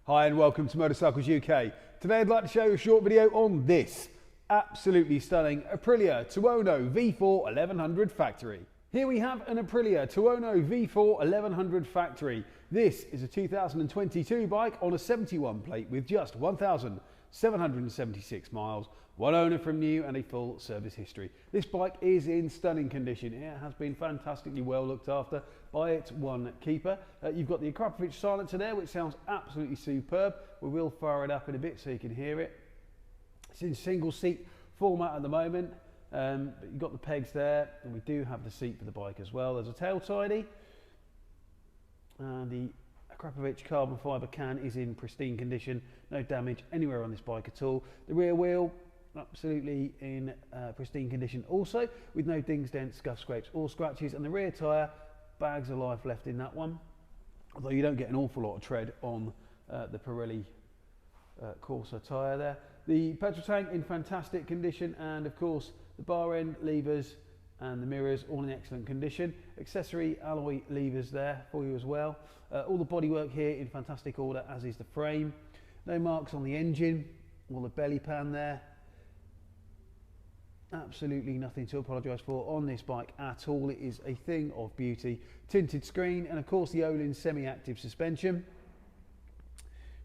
Hi and welcome to Motorcycles UK. Today I'd like to show you a short video on this absolutely stunning Aprilia Tuono V4 1100 Factory. Here we have an Aprilia Tuono V4 1100 Factory. This is a 2022 bike on a 71 plate with just 1,776 miles, one owner from new and a full service history. This bike is in stunning condition. It has been fantastically well looked after by its one keeper. You've got the Akrapovic silencer there, which sounds absolutely superb. We will fire it up in a bit so you can hear it. It's in single seat format at the moment, but you've got the pegs there, and we do have the seat for the bike as well. There's a tail tidy, and the Akrapovic carbon fibre can is in pristine condition, no damage anywhere on this bike at all. The rear wheel absolutely in pristine condition also, with no dings, dents, scuff, scrapes or scratches, and the rear tyre, bags of life left in that one, although you don't get an awful lot of tread on the Pirelli Corsa tyre there. The petrol tank in fantastic condition, and of course the bar end, levers and the mirrors all in excellent condition. Accessory alloy levers there for you as well. All the bodywork here in fantastic order, as is the frame. No marks on the engine or the belly pan there. Absolutely nothing to apologise for on this bike at all. It is a thing of beauty. Tinted screen, and of course the Öhlins semi-active suspension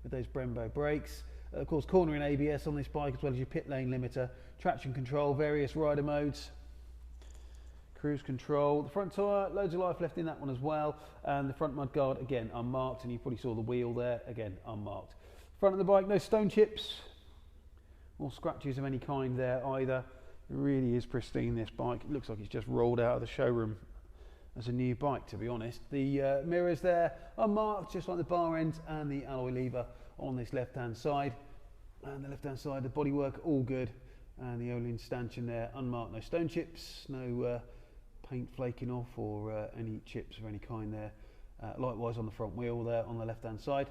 with those Brembo brakes. Of course cornering ABS on this bike, as well as your pit lane limiter, traction control, various rider modes, cruise control. The front tyre, loads of life left in that one as well, and the front mud guard again unmarked, and you probably saw the wheel there, again unmarked. Front of the bike, no stone chips or scratches of any kind there either. It really is pristine, this bike. It looks like it's just rolled out of the showroom as a new bike, to be honest. The mirrors there unmarked, just like the bar ends and the alloy lever on this left hand side. And the left hand side, the bodywork all good, and the Öhlins stanchion there unmarked, no stone chips, no paint flaking off or any chips of any kind there. Likewise on the front wheel there on the left hand side.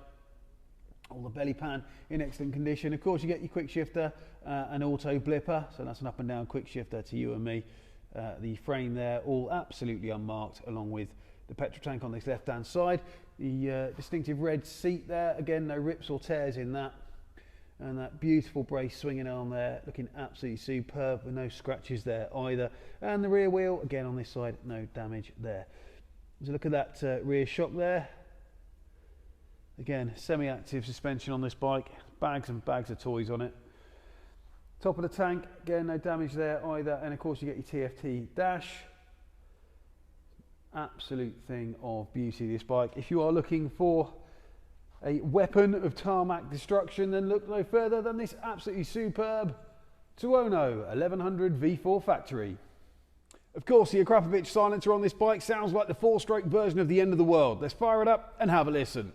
All the belly pan in excellent condition. Of course you get your quick shifter, an auto blipper, so that's an up and down quick shifter to you and me. The frame there all absolutely unmarked, along with the petrol tank on this left hand side. The distinctive red seat there, again no rips or tears in that, and that beautiful brace swinging arm there looking absolutely superb with no scratches there either. And the rear wheel again on this side, no damage there. There's a look at that rear shock there. Again, semi-active suspension on this bike, bags and bags of toys on it. Top of the tank, again, no damage there either. And of course you get your TFT dash. Absolute thing of beauty, this bike. If you are looking for a weapon of tarmac destruction, then look no further than this absolutely superb Tuono 1100 V4 Factory. Of course, the Akrapovic silencer on this bike sounds like the 4-stroke version of the end of the world. Let's fire it up and have a listen.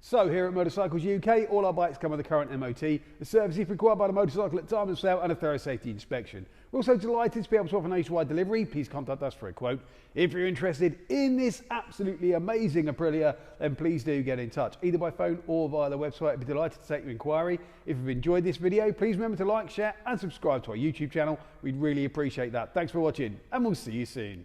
So here at Motorcycles UK, all our bikes come with a current MOT, the service if required by the motorcycle at time of sale, and a thorough safety inspection. We're also delighted to be able to offer nationwide delivery. Please contact us for a quote. If you're interested in this absolutely amazing Aprilia, then please do get in touch, either by phone or via the website. I'd be delighted to take your inquiry. If you've enjoyed this video, please remember to like, share and subscribe to our YouTube channel. We'd really appreciate that. Thanks for watching, and we'll see you soon.